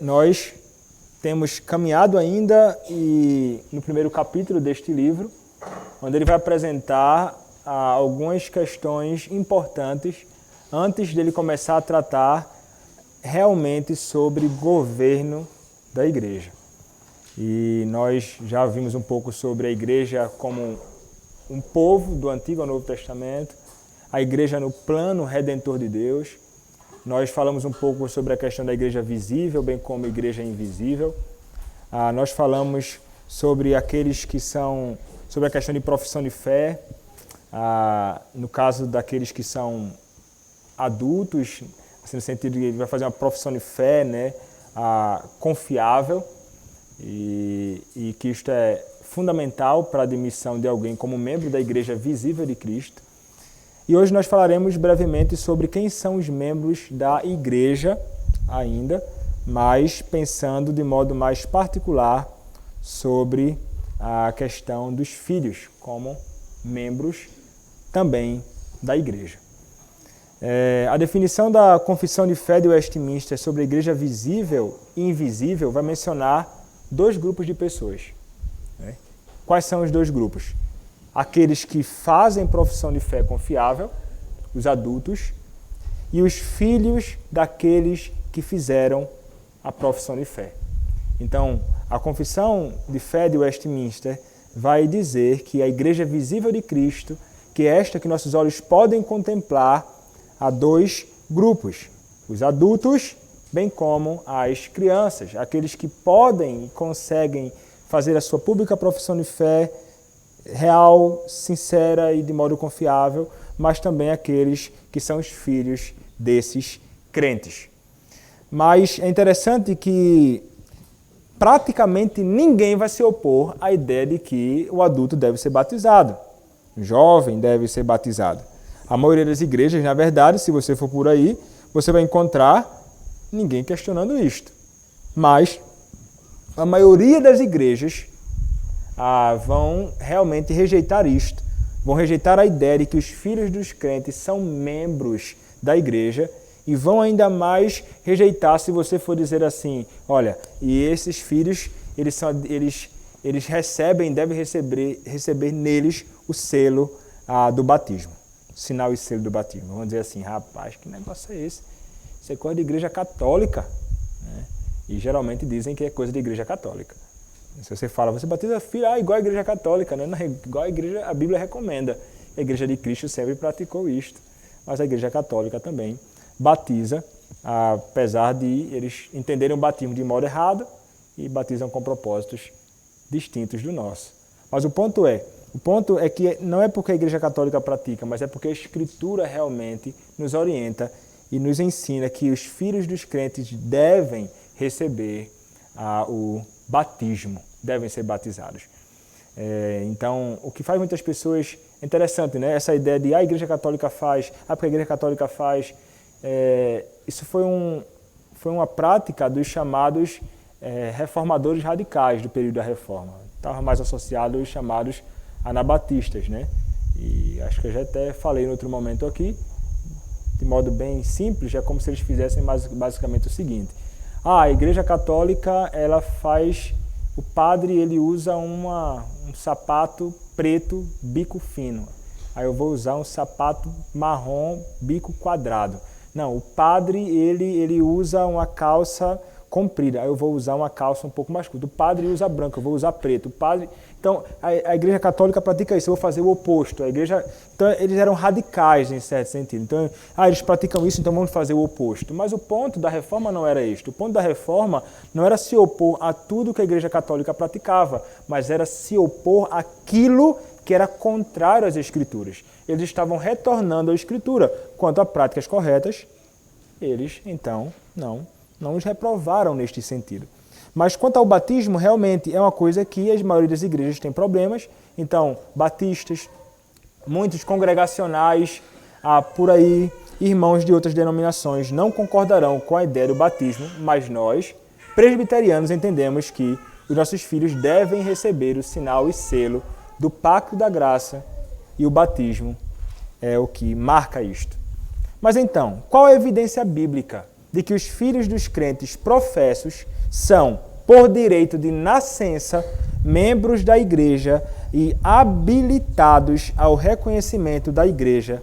Nós temos caminhado ainda no primeiro capítulo deste livro, onde ele vai apresentar algumas questões importantes antes dele começar a tratar realmente sobre governo da igreja. E nós já vimos um pouco sobre a igreja como um povo do Antigo ao Novo Testamento, a igreja no plano redentor de Deus. Nós falamos um pouco sobre a questão da igreja visível, bem como a igreja invisível. Nós falamos sobre sobre a questão de profissão de fé, no caso daqueles que são adultos, assim, no sentido de que ele vai fazer uma profissão de fé, né, confiável, e que isto é fundamental para a admissão de alguém como membro da igreja visível de Cristo. E hoje nós falaremos brevemente sobre quem são os membros da igreja ainda, mas pensando de modo mais particular sobre a questão dos filhos como membros também da igreja. A definição da Confissão de Fé de Westminster sobre a igreja visível e invisível vai mencionar dois grupos de pessoas. Quais são os dois grupos? Aqueles que fazem profissão de fé confiável, os adultos, e os filhos daqueles que fizeram a profissão de fé. Então, a Confissão de Fé de Westminster vai dizer que a igreja visível de Cristo, que é esta que nossos olhos podem contemplar, há dois grupos, os adultos, bem como as crianças, aqueles que podem e conseguem fazer a sua pública profissão de fé real, sincera e de modo confiável, mas também aqueles que são os filhos desses crentes. Mas é interessante que praticamente ninguém vai se opor à ideia de que o adulto deve ser batizado, o jovem deve ser batizado. A maioria das igrejas, na verdade, se você for por aí, você vai encontrar ninguém questionando isto. Mas a maioria das igrejas vão realmente rejeitar isto, vão rejeitar a ideia de que os filhos dos crentes são membros da igreja e vão ainda mais rejeitar se você for dizer assim, olha, e esses filhos, eles recebem, devem receber neles o selo do batismo, sinal e selo do batismo. Vamos dizer assim, rapaz, que negócio é esse? Isso é coisa de igreja católica, né? E geralmente dizem que é coisa de igreja católica. Se você fala, você batiza filho, igual a igreja católica, né? Igual a igreja, a Bíblia recomenda. A igreja de Cristo sempre praticou isto, mas a igreja católica também batiza, apesar de eles entenderem o batismo de modo errado e batizam com propósitos distintos do nosso. Mas o ponto é que não é porque a igreja católica pratica, mas é porque a Escritura realmente nos orienta e nos ensina que os filhos dos crentes devem receber o batismo, devem ser batizados. Então, o que faz muitas pessoas... É interessante, né? Essa ideia de a igreja católica faz, porque a igreja católica faz... isso foi uma prática dos chamados reformadores radicais do período da Reforma. Estava mais associado aos chamados anabatistas, né? E acho que eu já até falei em outro momento aqui, de modo bem simples, é como se eles fizessem basicamente o seguinte. A igreja católica, ela faz... O padre, ele usa um sapato preto, bico fino. Aí eu vou usar um sapato marrom, bico quadrado. Não, o padre, ele usa uma calça comprida. Aí eu vou usar uma calça um pouco mais curta. O padre usa branco, eu vou usar preto. O padre... Então, a igreja católica pratica isso. Eu vou fazer o oposto. Então, eles eram radicais, em certo sentido. Então, eles praticam isso, então vamos fazer o oposto. Mas o ponto da reforma não era este. O ponto da reforma não era se opor a tudo que a igreja católica praticava, mas era se opor àquilo que era contrário às Escrituras. Eles estavam retornando à Escritura. Quanto a práticas corretas, eles, então, não os reprovaram neste sentido. Mas quanto ao batismo, realmente é uma coisa que a maioria das igrejas tem problemas. Então, batistas, muitos congregacionais, por aí, irmãos de outras denominações não concordarão com a ideia do batismo, mas nós, presbiterianos, entendemos que os nossos filhos devem receber o sinal e selo do pacto da graça, e o batismo é o que marca isto. Mas então, qual é a evidência bíblica de que os filhos dos crentes professos são, por direito de nascença, membros da igreja e habilitados ao reconhecimento da igreja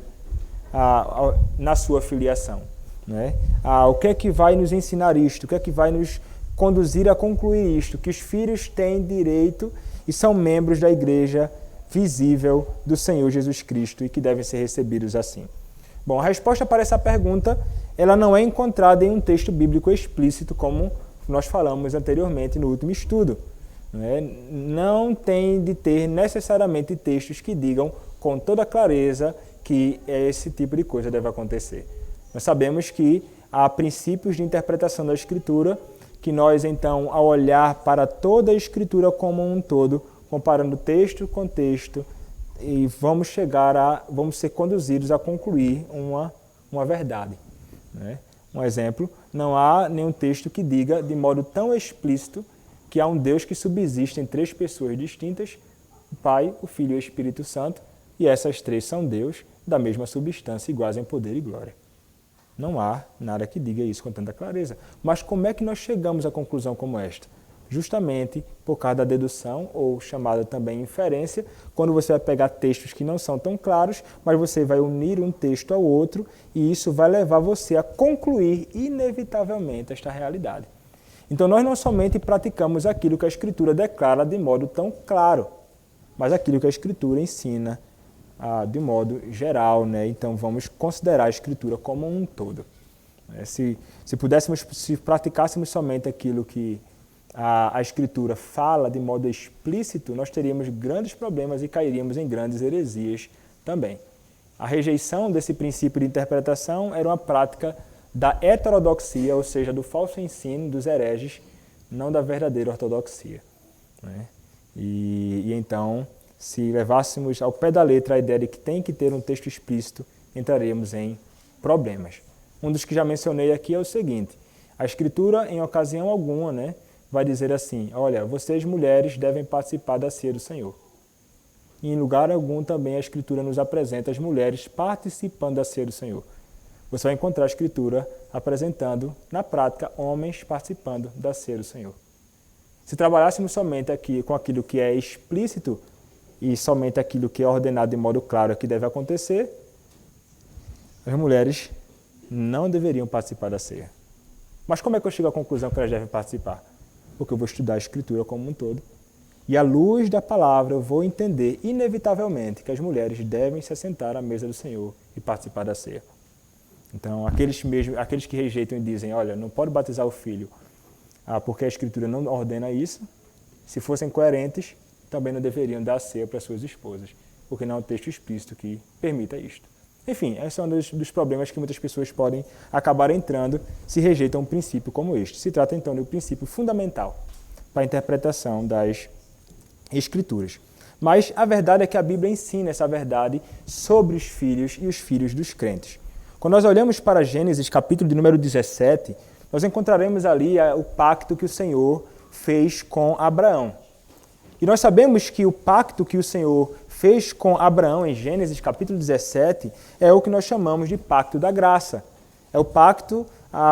na sua filiação. Né? O que é que vai nos ensinar isto? O que é que vai nos conduzir a concluir isto? Que os filhos têm direito e são membros da igreja visível do Senhor Jesus Cristo e que devem ser recebidos assim. Bom, a resposta para essa pergunta, ela não é encontrada em um texto bíblico explícito, como nós falamos anteriormente no último estudo. Né? Não tem de ter necessariamente textos que digam com toda clareza que esse tipo de coisa deve acontecer. Nós sabemos que há princípios de interpretação da Escritura que nós, então, ao olhar para toda a Escritura como um todo, comparando texto com texto, e vamos ser conduzidos a concluir uma verdade. Né? Um exemplo, não há nenhum texto que diga de modo tão explícito que há um Deus que subsiste em três pessoas distintas, o Pai, o Filho e o Espírito Santo, e essas três são Deus da mesma substância, iguais em poder e glória. Não há nada que diga isso com tanta clareza. Mas como é que nós chegamos à conclusão como esta? Justamente por causa da dedução, ou chamada também inferência, quando você vai pegar textos que não são tão claros, mas você vai unir um texto ao outro, e isso vai levar você a concluir inevitavelmente esta realidade. Então nós não somente praticamos aquilo que a Escritura declara de modo tão claro, mas aquilo que a Escritura ensina de modo geral, né? Então vamos considerar a Escritura como um todo. Se praticássemos somente aquilo que a Escritura fala de modo explícito, nós teríamos grandes problemas e cairíamos em grandes heresias também. A rejeição desse princípio de interpretação era uma prática da heterodoxia, ou seja, do falso ensino dos hereges, não da verdadeira ortodoxia. Né? E então, se levássemos ao pé da letra a ideia de que tem que ter um texto explícito, entraríamos em problemas. Um dos que já mencionei aqui é o seguinte: a Escritura, em ocasião alguma, né, vai dizer assim: olha, vocês mulheres devem participar da ceia do Senhor. E em lugar algum também a Escritura nos apresenta as mulheres participando da ceia do Senhor. Você vai encontrar a Escritura apresentando, na prática, homens participando da ceia do Senhor. Se trabalhássemos somente aqui com aquilo que é explícito e somente aquilo que é ordenado de modo claro que deve acontecer, as mulheres não deveriam participar da ceia. Mas como é que eu chego à conclusão que elas devem participar? Porque eu vou estudar a Escritura como um todo, e à luz da palavra eu vou entender inevitavelmente que as mulheres devem se assentar à mesa do Senhor e participar da ceia. Então, aqueles que rejeitam e dizem, olha, não pode batizar o filho porque a Escritura não ordena isso, se fossem coerentes, também não deveriam dar a ceia para suas esposas, porque não há um texto explícito que permita isto. Enfim, esse é um dos problemas que muitas pessoas podem acabar entrando se rejeitam um princípio como este. Se trata, então, de um princípio fundamental para a interpretação das Escrituras. Mas a verdade é que a Bíblia ensina essa verdade sobre os filhos e os filhos dos crentes. Quando nós olhamos para Gênesis, capítulo de número 17, nós encontraremos ali o pacto que o Senhor fez com Abraão. E nós sabemos que o pacto que o Senhor fez com Abraão em Gênesis capítulo 17 é o que nós chamamos de pacto da graça. É o pacto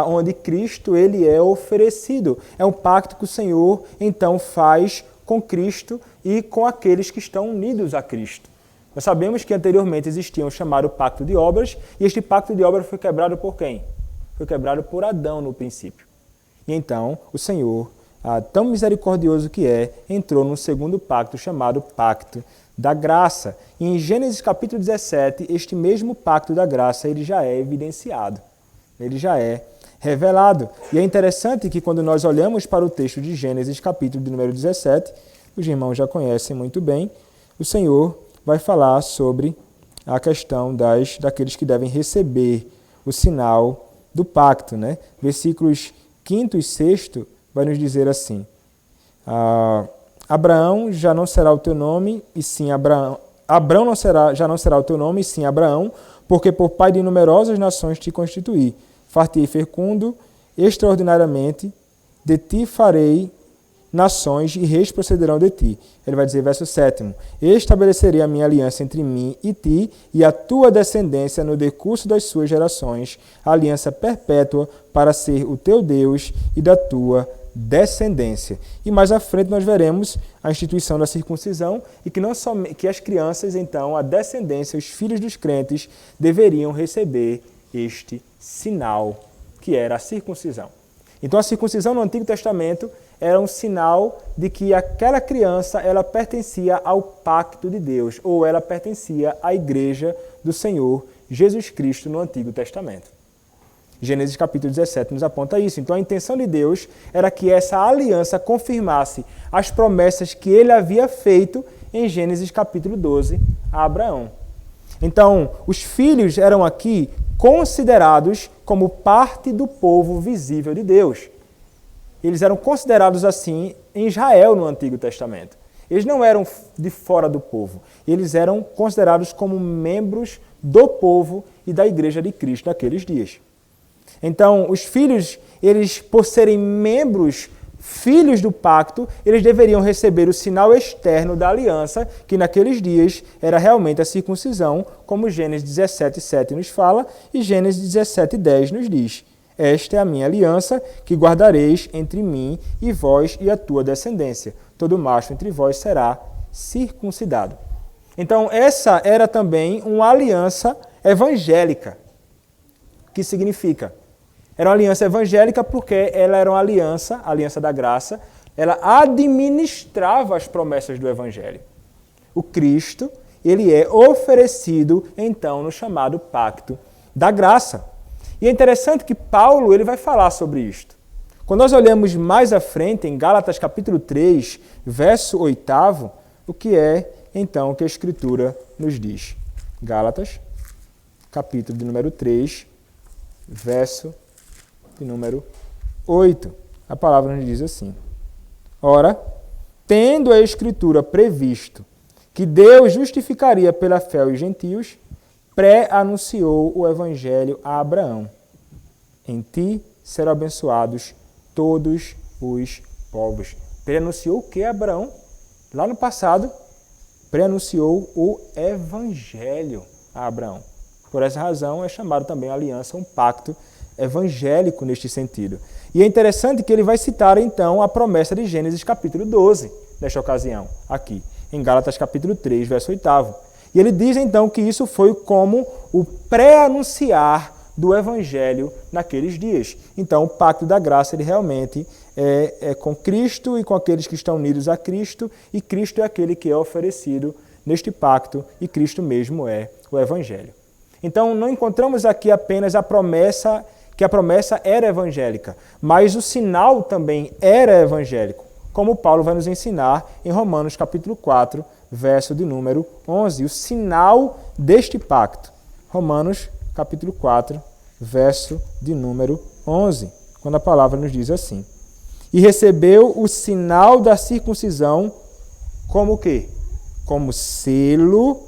onde Cristo ele é oferecido. É um pacto que o Senhor então faz com Cristo e com aqueles que estão unidos a Cristo. Nós sabemos que anteriormente existia um chamado pacto de obras, e este pacto de obras foi quebrado por quem? Foi quebrado por Adão no princípio. E então o Senhor, tão misericordioso que é, entrou num segundo pacto chamado pacto da graça. E em Gênesis capítulo 17, este mesmo pacto da graça ele já é evidenciado, ele já é revelado. E é interessante que quando nós olhamos para o texto de Gênesis capítulo de número 17, os irmãos já conhecem muito bem, o Senhor vai falar sobre a questão daqueles que devem receber o sinal do pacto. Né? Versículos 5 e 6 vai nos dizer assim: Abraão já não será o teu nome, e sim Abraão. Abraão já não será o teu nome, e sim Abraão, porque por pai de numerosas nações te constituí. Fartei fecundo extraordinariamente, de ti farei nações e reis procederão de ti. Ele vai dizer, verso 7, estabelecerei a minha aliança entre mim e ti e a tua descendência no decurso das suas gerações, aliança perpétua para ser o teu Deus e da tua descendência. E mais à frente nós veremos a instituição da circuncisão e que não somente que as crianças, então, a descendência, os filhos dos crentes, deveriam receber este sinal, que era a circuncisão. Então a circuncisão no Antigo Testamento era um sinal de que aquela criança ela pertencia ao pacto de Deus, ou ela pertencia à igreja do Senhor Jesus Cristo no Antigo Testamento. Gênesis capítulo 17 nos aponta isso. Então a intenção de Deus era que essa aliança confirmasse as promessas que ele havia feito em Gênesis capítulo 12 a Abraão. Então os filhos eram aqui considerados como parte do povo visível de Deus. Eles eram considerados assim em Israel no Antigo Testamento. Eles não eram de fora do povo. Eles eram considerados como membros do povo e da igreja de Cristo naqueles dias. Então, os filhos, eles, por serem membros, filhos do pacto, eles deveriam receber o sinal externo da aliança, que naqueles dias era realmente a circuncisão, como Gênesis 17:7 nos fala, e Gênesis 17:10 nos diz: esta é a minha aliança, que guardareis entre mim e vós e a tua descendência. Todo macho entre vós será circuncidado. Então, essa era também uma aliança evangélica. O que significa? Era uma aliança evangélica porque ela era uma aliança, a aliança da graça, ela administrava as promessas do evangelho. O Cristo, ele é oferecido, então, no chamado pacto da graça. E é interessante que Paulo ele vai falar sobre isto. Quando nós olhamos mais à frente, em Gálatas capítulo 3, verso 8, o que é, então, o que a Escritura nos diz? Gálatas, capítulo de número 3, verso de número 8. A palavra nos diz assim: ora, tendo a Escritura previsto que Deus justificaria pela fé os gentios, pré-anunciou o Evangelho a Abraão. Em ti serão abençoados todos os povos. Pré-anunciou o que, Abraão? Lá no passado, pré-anunciou o Evangelho a Abraão. Por essa razão é chamado também a aliança, um pacto evangélico neste sentido. E é interessante que ele vai citar então a promessa de Gênesis capítulo 12, nesta ocasião, aqui, em Gálatas capítulo 3, verso 8. E ele diz então que isso foi como o pré-anunciar do Evangelho naqueles dias. Então o pacto da graça ele realmente é com Cristo e com aqueles que estão unidos a Cristo, e Cristo é aquele que é oferecido neste pacto, e Cristo mesmo é o Evangelho. Então não encontramos aqui apenas a promessa, que a promessa era evangélica, mas o sinal também era evangélico, como Paulo vai nos ensinar em Romanos capítulo 4, verso de número 11, o sinal deste pacto. Romanos capítulo 4, verso de número 11, quando a palavra nos diz assim: e recebeu o sinal da circuncisão como o quê? Como selo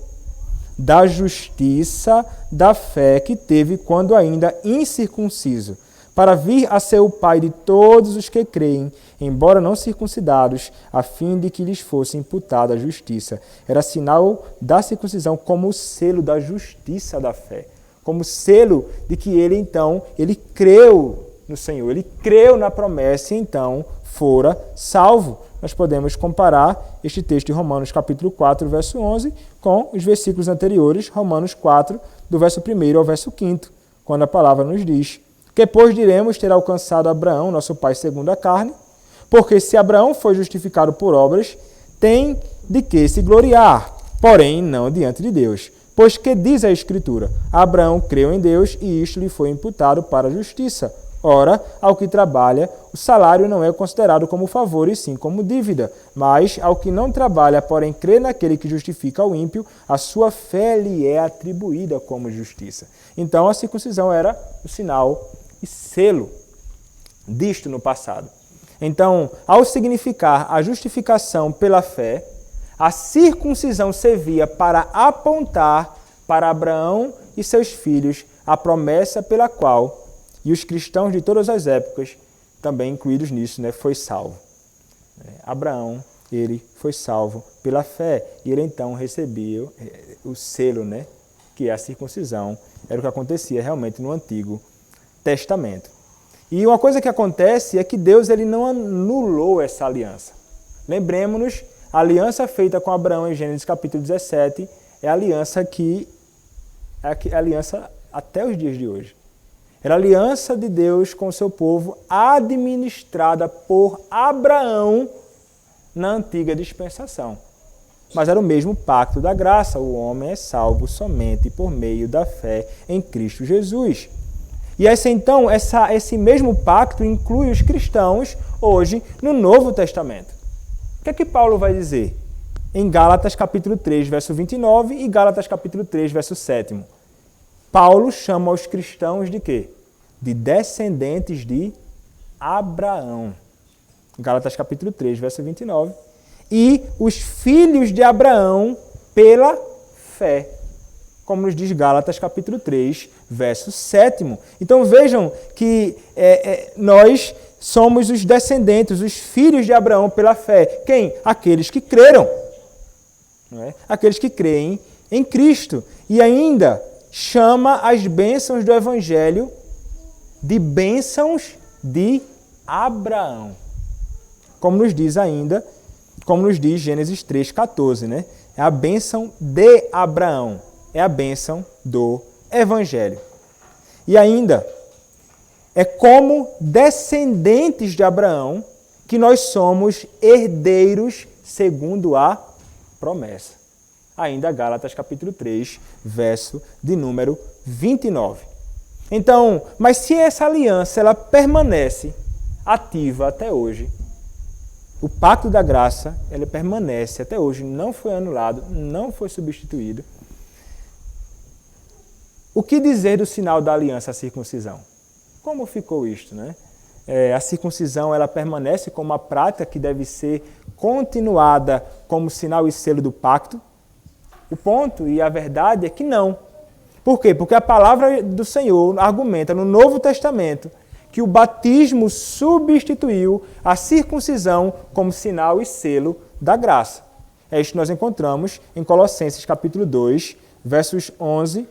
da justiça da fé que teve quando ainda incircunciso, para vir a ser o pai de todos os que creem, embora não circuncidados, a fim de que lhes fosse imputada a justiça. Era sinal da circuncisão como o selo da justiça da fé, como selo de que ele, então, ele creu no Senhor, ele creu na promessa e, então, fora salvo. Nós podemos comparar este texto de Romanos capítulo 4, verso 11, com os versículos anteriores, Romanos 4, do verso 1 ao verso 5, quando a palavra nos diz: que, pois, diremos ter alcançado Abraão, nosso pai segundo a carne? Porque se Abraão foi justificado por obras, tem de que se gloriar, porém não diante de Deus. Pois que diz a Escritura? Abraão creu em Deus e isto lhe foi imputado para a justiça. Ora, ao que trabalha, o salário não é considerado como favor e sim como dívida. Mas ao que não trabalha, porém crê naquele que justifica o ímpio, a sua fé lhe é atribuída como justiça. Então a circuncisão era o sinal e selo disto no passado. Então, ao significar a justificação pela fé, a circuncisão servia para apontar para Abraão e seus filhos a promessa pela qual, e os cristãos de todas as épocas, também incluídos nisso, foi salvo. Abraão, ele foi salvo pela fé e ele então recebeu o selo, né, que é a circuncisão. Era o que acontecia realmente no Antigo Testamento. E uma coisa que acontece é que Deus ele não anulou essa aliança. Lembremos-nos, a aliança feita com Abraão em Gênesis capítulo 17 é a aliança que é a aliança até os dias de hoje. Era a aliança de Deus com o seu povo, administrada por Abraão na antiga dispensação. Mas era o mesmo pacto da graça. O homem é salvo somente por meio da fé em Cristo Jesus. E esse mesmo pacto inclui os cristãos hoje no Novo Testamento. O que é que Paulo vai dizer? Em Gálatas capítulo 3, verso 29 e Gálatas capítulo 3, verso 7. Paulo chama os cristãos de quê? De descendentes de Abraão. Gálatas capítulo 3, verso 29. E os filhos de Abraão pela fé. Como nos diz Gálatas capítulo 3, verso 7. Então vejam que nós somos os descendentes, os filhos de Abraão pela fé. Quem? Aqueles que creram. Não é? Aqueles que creem em Cristo. E ainda chama as bênçãos do Evangelho de bênçãos de Abraão. Como nos diz Gênesis 3,14, né? É a bênção de Abraão. É a bênção do Evangelho. E ainda, é como descendentes de Abraão que nós somos herdeiros segundo a promessa. Ainda Gálatas capítulo 3, verso de número 29. Então, mas se essa aliança ela permanece ativa até hoje, o pacto da graça ele permanece até hoje, não foi anulado, não foi substituído. O que dizer do sinal da aliança, a circuncisão? Como ficou isto, né? A circuncisão ela permanece como uma prática que deve ser continuada como sinal e selo do pacto? O ponto e a verdade é que não. Por quê? Porque a palavra do Senhor argumenta no Novo Testamento que o batismo substituiu a circuncisão como sinal e selo da graça. É isto que nós encontramos em Colossenses capítulo 2, versos 11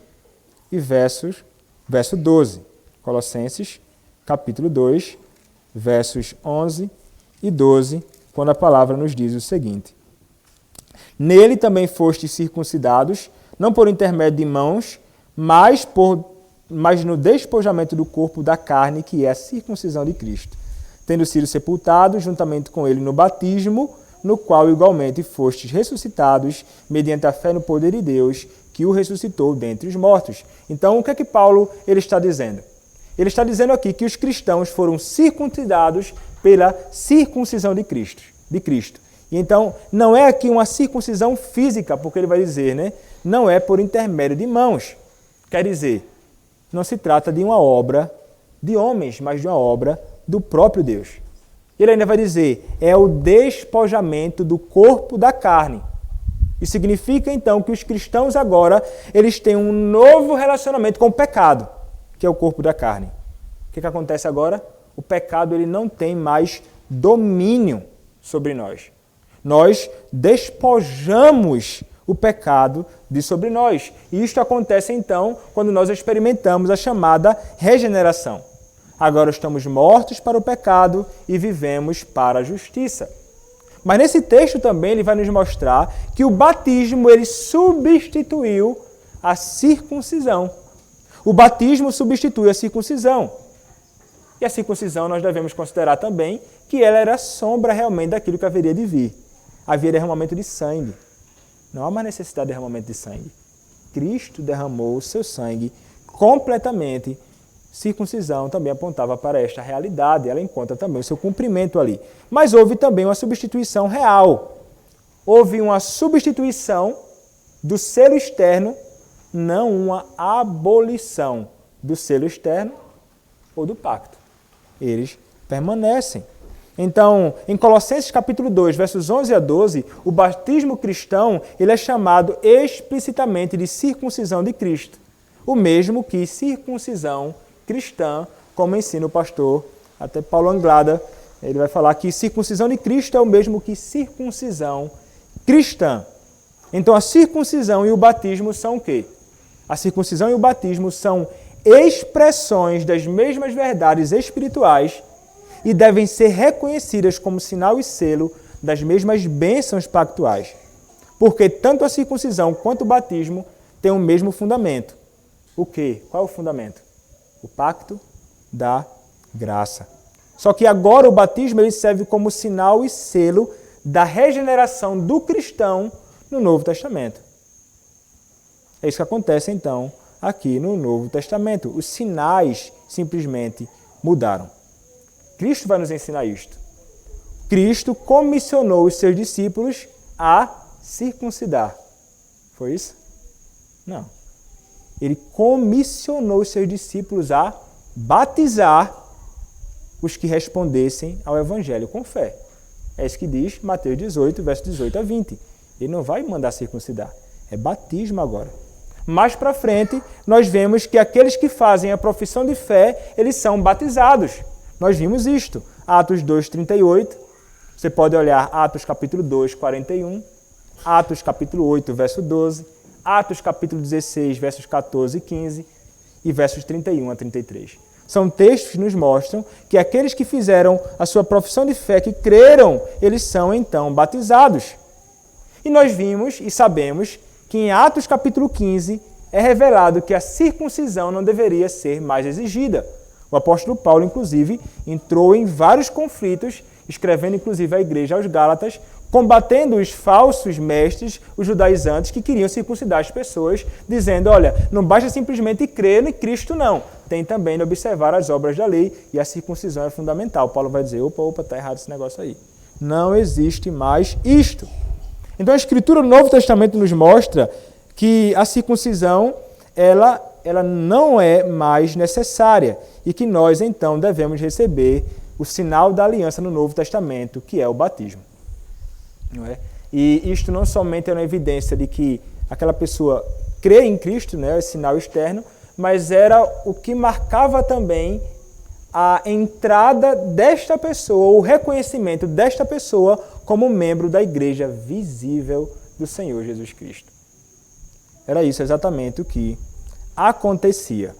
e verso 12. Colossenses capítulo 2, versos 11 e 12, quando a palavra nos diz o seguinte: Nele também fostes circuncidados, não por intermédio de mãos, mas no despojamento do corpo da carne, que é a circuncisão de Cristo, tendo sido sepultados juntamente com ele no batismo, no qual igualmente fostes ressuscitados, mediante a fé no poder de Deus, que o ressuscitou dentre os mortos. Então, o que é que Paulo ele está dizendo? Ele está dizendo aqui que os cristãos foram circuncidados pela circuncisão de Cristo. E então, não é aqui uma circuncisão física, porque ele vai dizer, né? Não é por intermédio de mãos. Quer dizer, não se trata de uma obra de homens, mas de uma obra do próprio Deus. Ele ainda vai dizer, é o despojamento do corpo da carne. Isso significa, então, que os cristãos agora, eles têm um novo relacionamento com o pecado, que é o corpo da carne. O que acontece agora? O pecado ele não tem mais domínio sobre nós. Nós despojamos o pecado de sobre nós. E isto acontece, então, quando nós experimentamos a chamada regeneração. Agora estamos mortos para o pecado e vivemos para a justiça. Mas nesse texto também ele vai nos mostrar que o batismo ele substituiu a circuncisão. O batismo substitui a circuncisão. E a circuncisão nós devemos considerar também que ela era sombra realmente daquilo que haveria de vir. Havia derramamento de sangue. Não há mais necessidade de derramamento de sangue. Cristo derramou o seu sangue completamente. Circuncisão também apontava para esta realidade. Ela encontra também o seu cumprimento ali. Mas houve também uma substituição real. Houve uma substituição do selo externo, não uma abolição do selo externo ou do pacto. Eles permanecem. Então, em Colossenses capítulo 2, versos 11 a 12, o batismo cristão ele é chamado explicitamente de circuncisão de Cristo. O mesmo que circuncisão cristã, como ensina o pastor, até Paulo Anglada, Ele vai falar que circuncisão de Cristo é o mesmo que circuncisão cristã. Então a circuncisão e o batismo são o quê? A circuncisão e o batismo são expressões das mesmas verdades espirituais e devem ser reconhecidas como sinal e selo das mesmas bênçãos pactuais. Porque tanto a circuncisão quanto o batismo têm o mesmo fundamento. O quê? Qual é o fundamento? O pacto da graça. Só que agora o batismo ele serve como sinal e selo da regeneração do cristão no Novo Testamento. É isso que acontece então aqui no Novo Testamento. Os sinais simplesmente mudaram. Cristo vai nos ensinar isto. Cristo comissionou os seus discípulos a circuncidar. Foi isso? Não. Ele comissionou os seus discípulos a batizar os que respondessem ao Evangelho com fé. É isso que diz Mateus 18, verso 18 a 20. Ele não vai mandar circuncidar. É batismo agora. Mais para frente, nós vemos que aqueles que fazem a profissão de fé, eles são batizados. Nós vimos isto. Atos 2, 38. Você pode olhar Atos capítulo 2, 41. Atos capítulo 8, verso 12. Atos capítulo 16, versos 14 e 15. E versos 31 a 33. São textos que nos mostram que aqueles que fizeram a sua profissão de fé, que creram, eles são então batizados. E nós vimos e sabemos que em Atos capítulo 15 é revelado que a circuncisão não deveria ser mais exigida. O apóstolo Paulo, inclusive, entrou em vários conflitos, escrevendo inclusive à igreja aos Gálatas, combatendo os falsos mestres, os judaizantes, que queriam circuncidar as pessoas, dizendo, olha, não basta simplesmente crer em Cristo, não. Tem também de observar as obras da lei e a circuncisão é fundamental. Paulo vai dizer, opa, está errado esse negócio aí. Não existe mais isto. Então a Escritura do Novo Testamento nos mostra que a circuncisão, ela não é mais necessária e que nós, então, devemos receber o sinal da aliança no Novo Testamento, que é o batismo. Não é? E isto não somente é uma evidência de que aquela pessoa crê em Cristo, né, esse sinal externo, mas era o que marcava também a entrada desta pessoa, o reconhecimento desta pessoa como membro da igreja visível do Senhor Jesus Cristo. Era isso exatamente o que acontecia.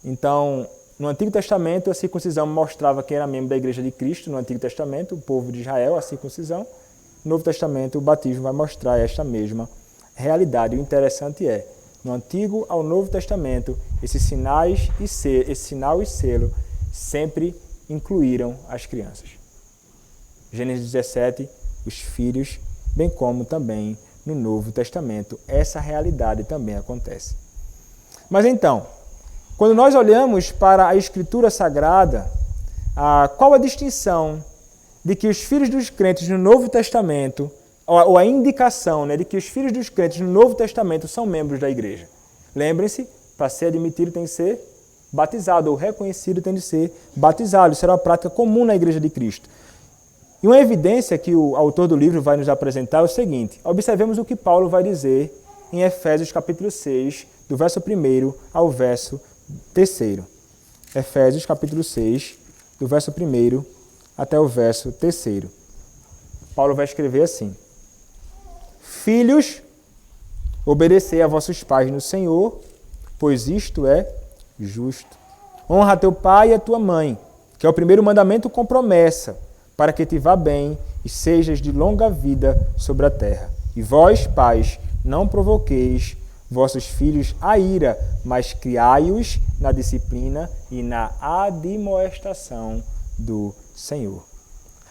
Então, no Antigo Testamento, a circuncisão mostrava quem era membro da igreja de Cristo. No Antigo Testamento, o povo de Israel, a circuncisão. No Novo Testamento, o batismo vai mostrar esta mesma realidade. O interessante é, no Antigo ao Novo Testamento, esses sinais esse sinal e selo sempre incluíram as crianças. Gênesis 17, os filhos, bem como também no Novo Testamento, essa realidade também acontece. Mas então, quando nós olhamos para a Escritura Sagrada, qual a distinção de que os filhos dos crentes no Novo Testamento, ou a indicação, né, de que os filhos dos crentes no Novo Testamento são membros da igreja? Lembrem-se, para ser admitido tem que ser batizado, ou reconhecido tem de ser batizado. Isso era uma prática comum na igreja de Cristo. E uma evidência que o autor do livro vai nos apresentar é o seguinte: observemos o que Paulo vai dizer em Efésios capítulo 6, do verso 1 ao verso 3. Efésios capítulo 6, do verso 1 até o verso 3. Paulo vai escrever assim: Filhos, obedecei a vossos pais no Senhor, pois isto é justo. Honra a teu pai e a tua mãe, que é o primeiro mandamento com promessa, para que te vá bem e sejas de longa vida sobre a terra. E vós, pais, não provoqueis vossos filhos a ira, mas criai-os na disciplina e na admoestação do Senhor.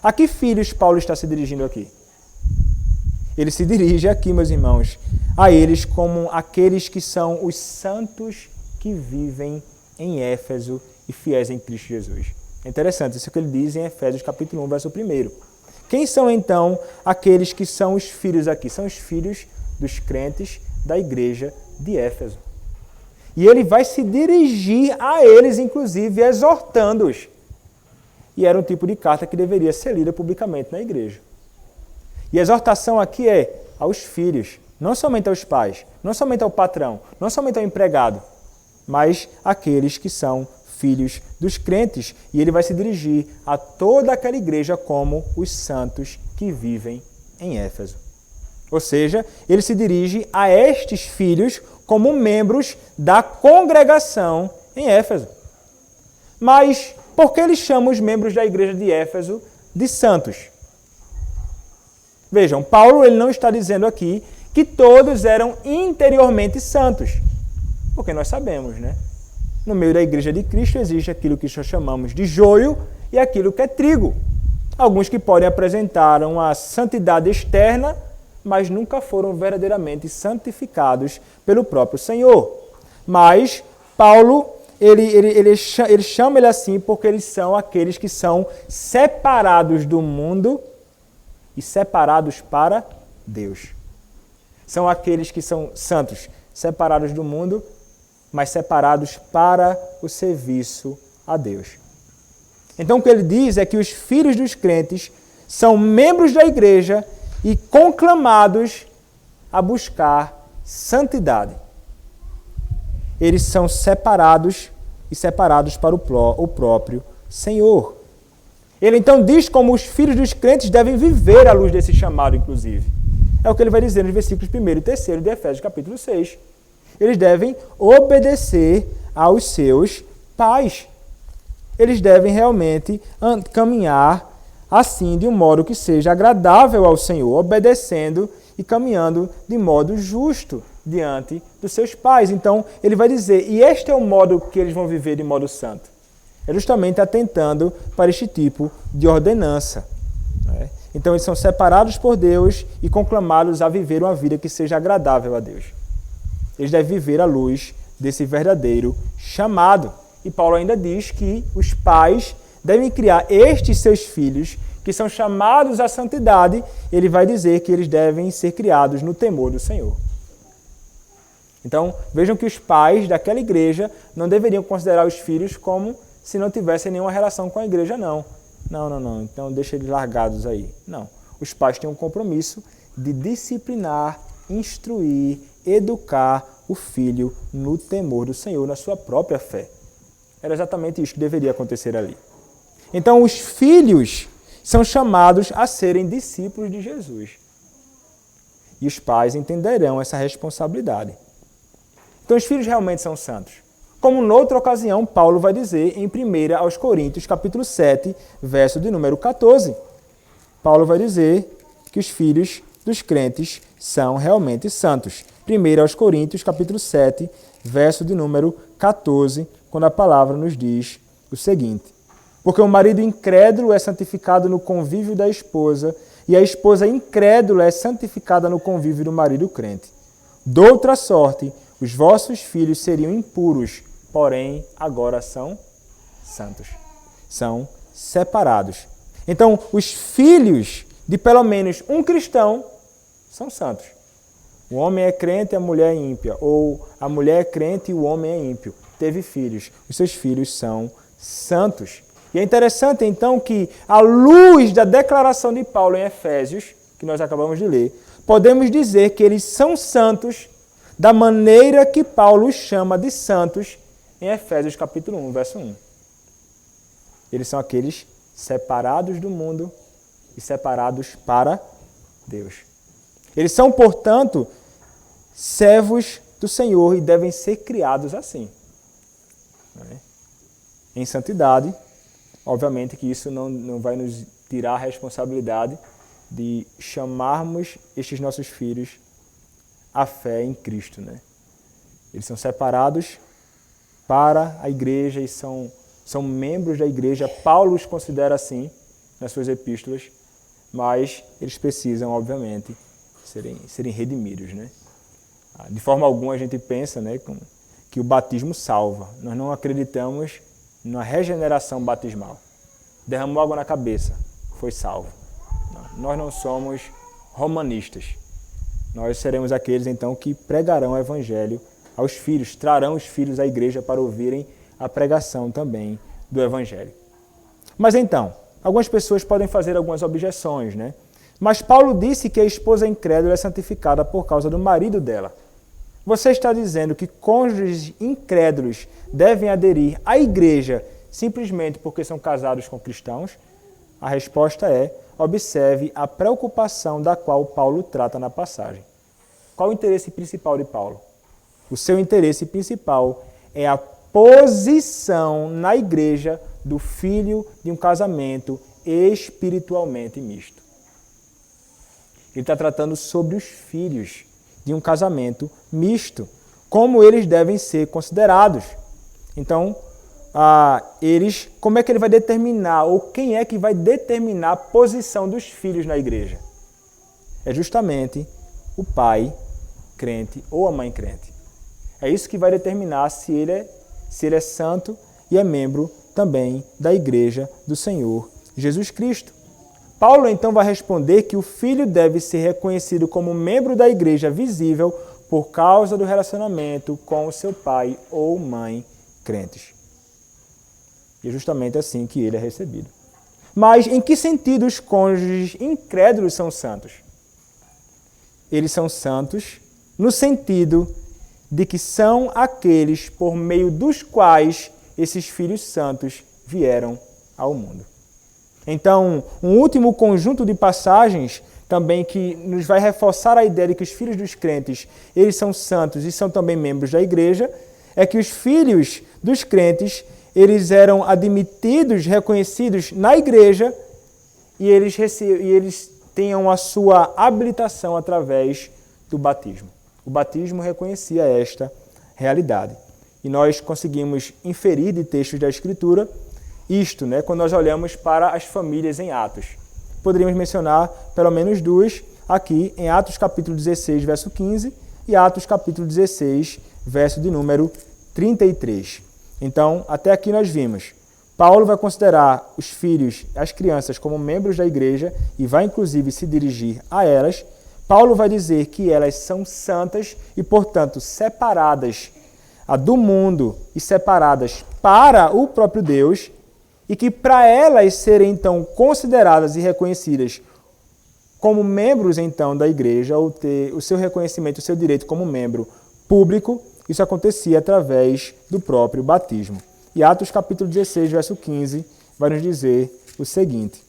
A que filhos Paulo está se dirigindo aqui? Ele se dirige aqui, meus irmãos, a eles como aqueles que são os santos que vivem em Éfeso e fiéis em Cristo Jesus. É interessante isso que ele diz em Efésios capítulo 1, verso 1. Quem são então aqueles que são os filhos aqui? São os filhos dos crentes da igreja de Éfeso. E ele vai se dirigir a eles, inclusive, exortando-os. E era um tipo de carta que deveria ser lida publicamente na igreja. E a exortação aqui é aos filhos, não somente aos pais, não somente ao patrão, não somente ao empregado, mas àqueles que são filhos dos crentes, e ele vai se dirigir a toda aquela igreja como os santos que vivem em Éfeso. Ou seja, ele se dirige a estes filhos como membros da congregação em Éfeso. Mas por que ele chama os membros da igreja de Éfeso de santos? Vejam, Paulo ele não está dizendo aqui que todos eram interiormente santos, porque nós sabemos, né? No meio da igreja de Cristo existe aquilo que nós chamamos de joio e aquilo que é trigo. Alguns que podem apresentar uma santidade externa, mas nunca foram verdadeiramente santificados pelo próprio Senhor. Mas Paulo, ele chama ele assim porque eles são aqueles que são separados do mundo e separados para Deus. São aqueles que são santos, separados do mundo, mas separados para o serviço a Deus. Então o que ele diz é que os filhos dos crentes são membros da igreja e conclamados a buscar santidade. Eles são separados e separados para o próprio Senhor. Ele então diz como os filhos dos crentes devem viver à luz desse chamado, inclusive. É o que ele vai dizer nos versículos 1 e 3 de Efésios capítulo 6. Eles devem obedecer aos seus pais. Eles devem realmente caminhar assim de um modo que seja agradável ao Senhor, obedecendo e caminhando de modo justo diante dos seus pais. Então, ele vai dizer, e este é o modo que eles vão viver de modo santo. É justamente atentando para este tipo de ordenança. Né? Então, eles são separados por Deus e conclamados a viver uma vida que seja agradável a Deus. Eles devem viver à luz desse verdadeiro chamado. E Paulo ainda diz que os pais devem criar estes seus filhos, que são chamados à santidade. Ele vai dizer que eles devem ser criados no temor do Senhor. Então, vejam que os pais daquela igreja não deveriam considerar os filhos como se não tivessem nenhuma relação com a igreja, não. Não. Então, deixa eles largados aí. Não. Os pais têm um compromisso de disciplinar, instruir, educar o filho no temor do Senhor, na sua própria fé. Era exatamente isso que deveria acontecer ali. Então, os filhos são chamados a serem discípulos de Jesus. E os pais entenderão essa responsabilidade. Então, os filhos realmente são santos. Como noutra ocasião, Paulo vai dizer em 1 aos Coríntios, capítulo 7, verso de número 14. Paulo vai dizer que os filhos dos crentes são realmente santos. 1 aos Coríntios, capítulo 7, verso de número 14, quando a palavra nos diz o seguinte: porque o marido incrédulo é santificado no convívio da esposa, e a esposa incrédula é santificada no convívio do marido crente. Doutra sorte, os vossos filhos seriam impuros, porém agora são santos. São separados. Então, os filhos de pelo menos um cristão são santos. O homem é crente e a mulher é ímpia, ou a mulher é crente e o homem é ímpio. Teve filhos, os seus filhos são santos. E é interessante, então, que, à luz da declaração de Paulo em Efésios, que nós acabamos de ler, podemos dizer que eles são santos da maneira que Paulo os chama de santos em Efésios capítulo 1, verso 1. Eles são aqueles separados do mundo e separados para Deus. Eles são, portanto, servos do Senhor e devem ser criados assim. Em santidade. Obviamente que isso não vai nos tirar a responsabilidade de chamarmos estes nossos filhos à fé em Cristo. Né? Eles são separados para a igreja e são membros da igreja. Paulo os considera assim nas suas epístolas, mas eles precisam, obviamente, serem redimidos. Né? De forma alguma a gente pensa, né, que o batismo salva. Nós não acreditamos na regeneração batismal. Derramou água na cabeça, foi salvo. Não, nós não somos romanistas. Nós seremos aqueles, então, que pregarão o evangelho aos filhos, trarão os filhos à igreja para ouvirem a pregação também do evangelho. Mas então, algumas pessoas podem fazer algumas objeções, né? Mas Paulo disse que a esposa incrédula é santificada por causa do marido dela. Você está dizendo que cônjuges incrédulos devem aderir à igreja simplesmente porque são casados com cristãos? A resposta é: observe a preocupação da qual Paulo trata na passagem. Qual o interesse principal de Paulo? O seu interesse principal é a posição na igreja do filho de um casamento espiritualmente misto. Ele está tratando sobre os filhos de um casamento misto, como eles devem ser considerados. Então, como é que ele vai determinar, ou quem é que vai determinar a posição dos filhos na igreja? É justamente o pai crente ou a mãe crente. É isso que vai determinar se ele é santo e é membro também da igreja do Senhor Jesus Cristo. Paulo então vai responder que o filho deve ser reconhecido como membro da igreja visível por causa do relacionamento com o seu pai ou mãe crentes. E é justamente assim que ele é recebido. Mas em que sentido os cônjuges incrédulos são santos? Eles são santos no sentido de que são aqueles por meio dos quais esses filhos santos vieram ao mundo. Então, um último conjunto de passagens também que nos vai reforçar a ideia de que os filhos dos crentes, eles são santos e são também membros da igreja, é que os filhos dos crentes, eles eram admitidos, reconhecidos na igreja e eles tenham a sua habilitação através do batismo. O batismo reconhecia esta realidade. E nós conseguimos inferir de textos da Escritura isto, quando nós olhamos para as famílias em Atos. Poderíamos mencionar pelo menos duas aqui em Atos capítulo 16, verso 15 e Atos capítulo 16, verso de número 33. Então, até aqui nós vimos, Paulo vai considerar os filhos, as crianças, como membros da igreja e vai inclusive se dirigir a elas. Paulo vai dizer que elas são santas e, portanto, separadas do mundo e separadas para o próprio Deus, e que para elas serem, então, consideradas e reconhecidas como membros, então, da igreja, ou ter o seu reconhecimento, o seu direito como membro público, isso acontecia através do próprio batismo. E Atos capítulo 16, verso 15, vai nos dizer o seguinte: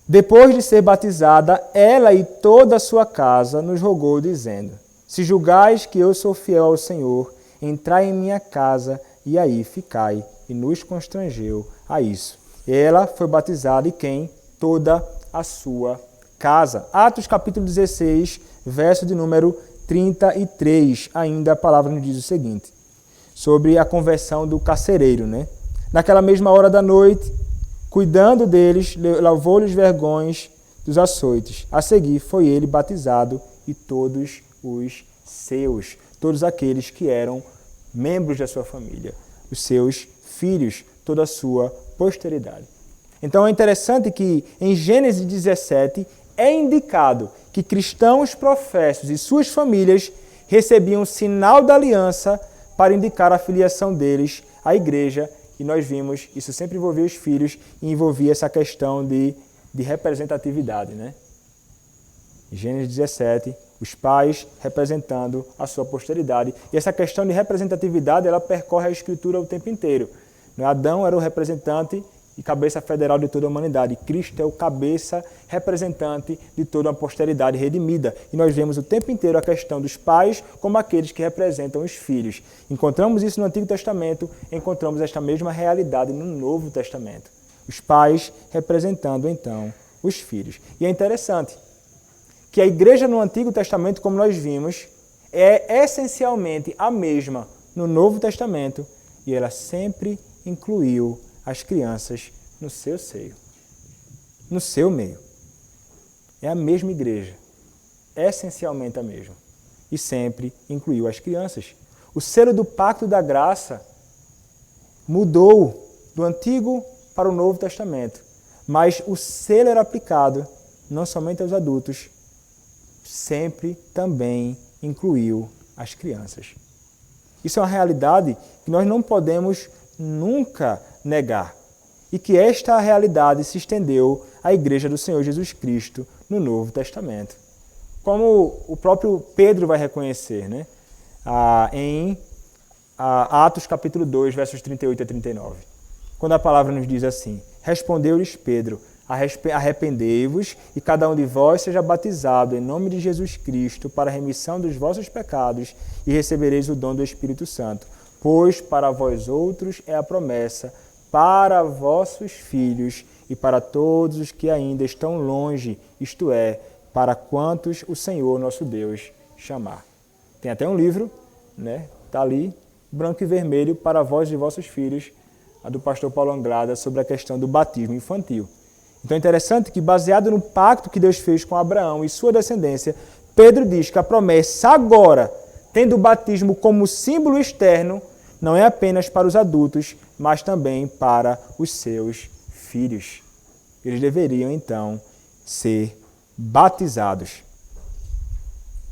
depois de ser batizada, ela e toda a sua casa nos rogou, dizendo: se julgais que eu sou fiel ao Senhor, entrai em minha casa e aí ficai. E nos constrangeu a isso. Ela foi batizada e quem? Toda a sua casa. Atos capítulo 16, verso de número 33. Ainda a palavra nos diz o seguinte, sobre a conversão do carcereiro, Naquela mesma hora da noite, cuidando deles, lavou-lhes vergões dos açoites. A seguir foi ele batizado e todos os seus, todos aqueles que eram membros da sua família, os seus filhos, toda a sua posteridade. Então é interessante que em Gênesis 17 é indicado que cristãos professos e suas famílias recebiam sinal da aliança para indicar a filiação deles à igreja, e nós vimos, isso sempre envolvia os filhos e envolvia essa questão de representatividade. Em Gênesis 17, os pais representando a sua posteridade. E essa questão de representatividade, ela percorre a Escritura o tempo inteiro. Adão era o representante e cabeça federal de toda a humanidade. Cristo é o cabeça representante de toda a posteridade redimida. E nós vemos o tempo inteiro a questão dos pais como aqueles que representam os filhos. Encontramos isso no Antigo Testamento, encontramos esta mesma realidade no Novo Testamento. Os pais representando, então, os filhos. E é interessante que a igreja no Antigo Testamento, como nós vimos, é essencialmente a mesma no Novo Testamento e ela sempre incluiu as crianças no seu seio, no seu meio. É a mesma igreja, essencialmente a mesma, e sempre incluiu as crianças. O selo do Pacto da Graça mudou do Antigo para o Novo Testamento, mas o selo era aplicado não somente aos adultos, sempre também incluiu as crianças. Isso é uma realidade que nós não podemos nunca negar. E que esta realidade se estendeu à Igreja do Senhor Jesus Cristo no Novo Testamento. como o próprio Pedro vai reconhecer, né? Em Atos capítulo 2, versos 38 a 39. Quando a palavra nos diz assim: respondeu-lhes Pedro: arrependei-vos e cada um de vós seja batizado em nome de Jesus Cristo para a remissão dos vossos pecados e recebereis o dom do Espírito Santo. Pois para vós outros é a promessa, para vossos filhos e para todos os que ainda estão longe, isto é, para quantos o Senhor nosso Deus chamar. Tem até um livro, né? Está ali, branco e vermelho, para vós e vossos filhos, a do pastor Paulo Anglada, sobre a questão do batismo infantil. Então é interessante que, baseado no pacto que Deus fez com Abraão e sua descendência, Pedro diz que a promessa agora, tendo o batismo como símbolo externo, não é apenas para os adultos, mas também para os seus filhos. Eles deveriam, então, ser batizados.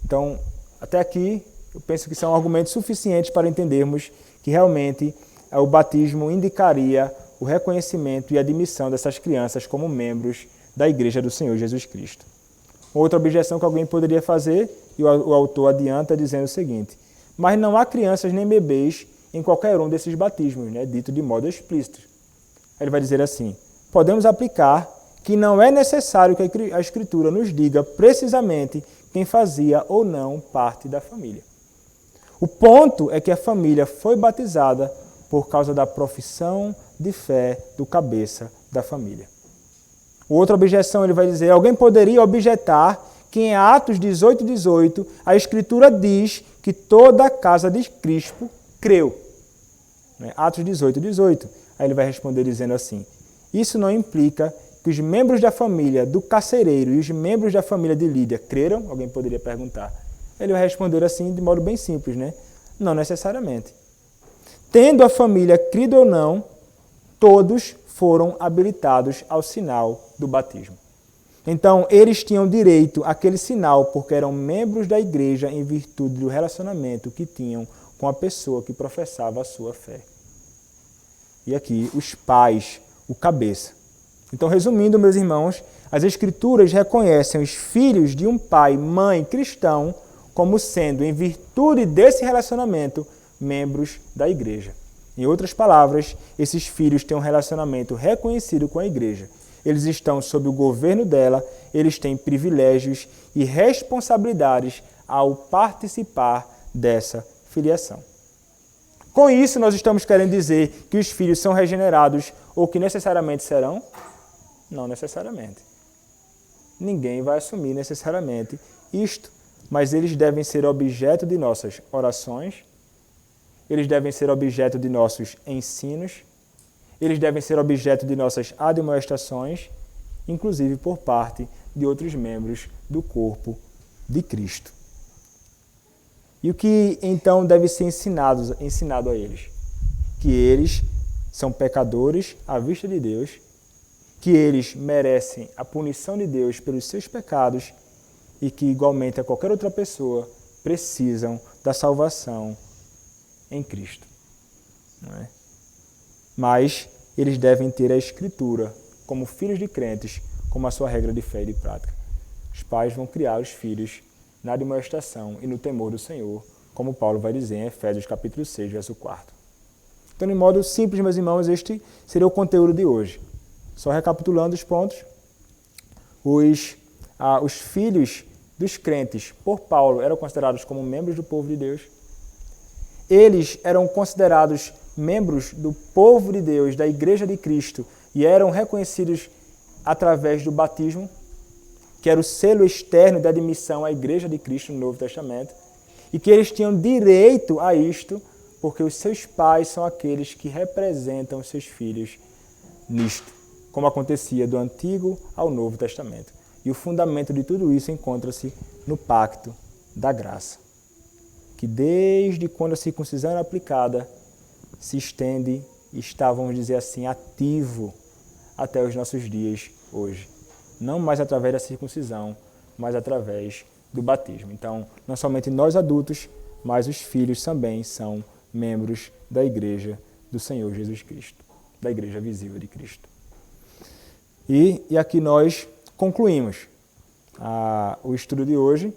Então, até aqui, eu penso que são argumentos suficientes para entendermos que realmente o batismo indicaria o reconhecimento e admissão dessas crianças como membros da Igreja do Senhor Jesus Cristo. Outra objeção que alguém poderia fazer, e o autor adianta dizendo o seguinte: mas não há crianças nem bebês em qualquer um desses batismos, né, dito de modo explícito. Ele vai dizer assim: podemos aplicar que não é necessário que a Escritura nos diga precisamente quem fazia ou não parte da família. O ponto é que a família foi batizada por causa da profissão de fé do cabeça da família. Outra objeção, ele vai dizer: alguém poderia objetar que em Atos 18:18 a Escritura diz que toda a casa de Crispo creu. Atos 18:18. Aí ele vai responder dizendo assim: isso não implica que os membros da família do carcereiro e os membros da família de Lídia creram? Alguém poderia perguntar. Ele vai responder assim de modo bem simples, né? Não necessariamente. Tendo a família crido ou não, todos foram habilitados ao sinal do batismo. Então, eles tinham direito àquele sinal porque eram membros da igreja em virtude do relacionamento que tinham com a pessoa que professava a sua fé. E aqui, os pais, o cabeça. Então, resumindo, meus irmãos, as Escrituras reconhecem os filhos de um pai, mãe cristão como sendo, em virtude desse relacionamento, membros da igreja. Em outras palavras, esses filhos têm um relacionamento reconhecido com a igreja. Eles estão sob o governo dela, eles têm privilégios e responsabilidades ao participar dessa filiação. Com isso, nós estamos querendo dizer que os filhos são regenerados ou que necessariamente serão? Não necessariamente. Ninguém vai assumir necessariamente isto, mas eles devem ser objeto de nossas orações, eles devem ser objeto de nossos ensinos, eles devem ser objeto de nossas admoestações, inclusive por parte de outros membros do corpo de Cristo. E o que então deve ser ensinado a eles? Que eles são pecadores à vista de Deus, que eles merecem a punição de Deus pelos seus pecados e que, igualmente a qualquer outra pessoa, precisam da salvação em Cristo. Não é? Mas eles devem ter a Escritura como filhos de crentes, como a sua regra de fé e de prática. Os pais vão criar os filhos na admoestação e no temor do Senhor, como Paulo vai dizer em Efésios capítulo 6, verso 4. Então, de modo simples, meus irmãos, este seria o conteúdo de hoje. Só recapitulando os pontos, os filhos dos crentes, por Paulo, eram considerados como membros do povo de Deus. Eles eram considerados membros do povo de Deus, da Igreja de Cristo, e eram reconhecidos através do batismo, que era o selo externo de admissão à Igreja de Cristo no Novo Testamento, e que eles tinham direito a isto, porque os seus pais são aqueles que representam os seus filhos nisto, como acontecia do Antigo ao Novo Testamento. E o fundamento de tudo isso encontra-se no pacto da graça, que desde quando a circuncisão era aplicada, se estende e está, vamos dizer assim, ativo até os nossos dias hoje. Não mais através da circuncisão, mas através do batismo. Então, não somente nós adultos, mas os filhos também são membros da Igreja do Senhor Jesus Cristo, da Igreja visível de Cristo. E aqui nós concluímos. o estudo de hoje.